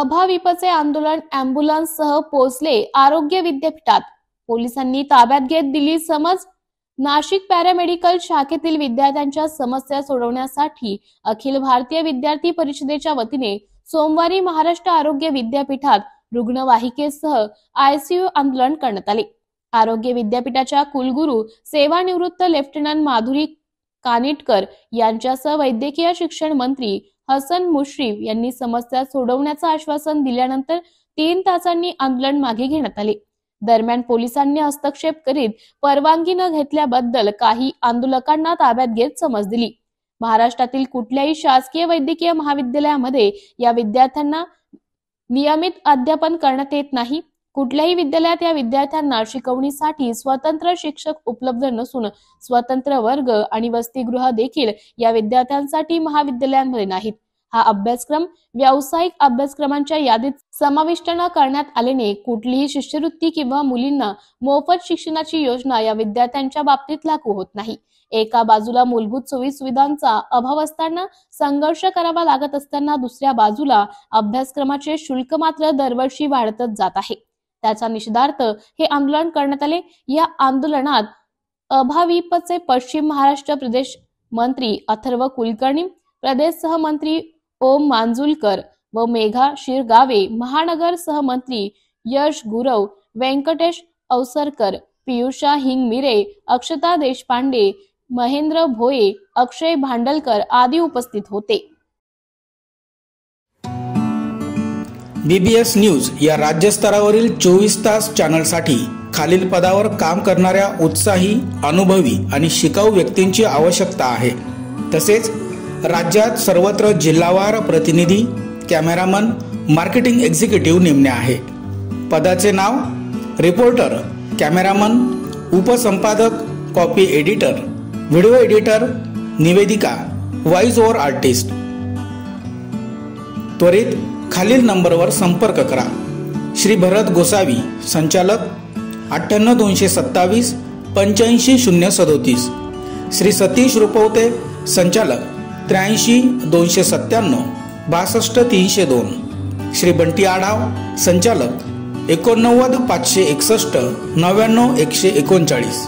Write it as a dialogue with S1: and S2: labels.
S1: अभाविपचे आंदोलन अँब्युलन्ससह पोहोचले आरोग्य विद्यापीठात। पोलिसांनी ताब्यात घेत दिली समज। नाशिक पॅरामेडिकल शाखेतील विद्यार्थ्यांच्या समस्या सोडवण्यासाठी अखिल भारतीय विद्यार्थी परिषदेच्या वतीने सोमवारी महाराष्ट्र आरोग्य विद्यापीठात रुग्णवाहिकेसह आयसीयू आंदोलन करण्यात आले। आरोग्य विद्यापीठाच्या कुलगुरू सेवानिवृत्त लेफ्टनंट माधुरी कानिटकर यांच्यासह वैद्यकीय शिक्षण मंत्री हसन मुश्रीफ यांनी समस्या सोडवण्याचं आश्वासन दिल्यानंतर 3 तासांनी आंदोलन मागे घेण्यात आले। दरम्यान पोलिसांनी हस्तक्षेप करीत परवानगी न घेतल्याबद्दल काही आंदोलकांना ताब्यात घेत समज दिली। महाराष्ट्रातील कुठल्याही शासकीय वैद्यकीय महाविद्यालयामध्ये या विद्यार्थ्यांना नियमित अध्यापन करण्यात येत नाही। कुठल्याही विद्यालयात या विद्यार्थ्यांना शिकवणीसाठी स्वतंत्र शिक्षक उपलब्ध नसून स्वतंत्र वर्ग आणि वसतिगृह देखील या विद्यार्थ्यांसाठी महाविद्यालयांमध्ये नाहीत। हा अभ्यासक्रम व्यावसायिक अभ्यासक्रमांच्या यादीत समाविष्ट न करण्यात आल्याने कुठलीही शिष्यवृत्ती किंवा मुलींना मोफत शिक्षणाची योजना या विद्यार्थ्यांच्या बाबतीत लागू होत नाही। एका बाजूला मूलभूत सोयीसुविधांचा अभाव असताना संघर्ष करावा लागत असताना दुसऱ्या बाजूला अभ्यासक्रमाचे शुल्क मात्र दरवर्षी वाढतच जात आहे। त्याचा निषेधार्थ हे आंदोलन करण्यात आले। या आंदोलनात अभाविपचे पश्चिम महाराष्ट्र प्रदेश मंत्री अथर्व कुलकर्णी, प्रदेश सहमंत्री ओम मांजुलकर व मेघा शिरगावे, महानगर सहमंत्री यश गुरव, व्यंकटेश अवसरकर, पियुषा हिंगमिरे, अक्षता देशपांडे, महेंद्र भोये, अक्षय भांडलकर आदी उपस्थित होते।
S2: बीबीएस न्यूज या राज्यस्तरावरील 24 तास चॅनलसाठी खालील पदावर काम करणाऱ्या उत्साही, अनुभवी आणि शिकाऊ व्यक्तींची आवश्यकता आहे। तसेच राज्यात सर्वत्र जिल्हावार प्रतिनिधी, कॅमेरामन, मार्केटिंग एक्झिक्युटिव्ह नेमणे आहे। पदाचे नाव: रिपोर्टर, कॅमेरामन, उपसंपादक, कॉपी एडिटर, व्हिडिओ एडिटर, निवेदिका, व्हॉइस ओव्हर आर्टिस्ट। त्वरित खालील नंबरवर संपर्क करा। श्री भरत गोसावी, संचालक 98 227 85 037, श्री सतीश रुपवते, संचालक 83 297 62 302, श्री बंटी आढाव, संचालक 89 561 99 139।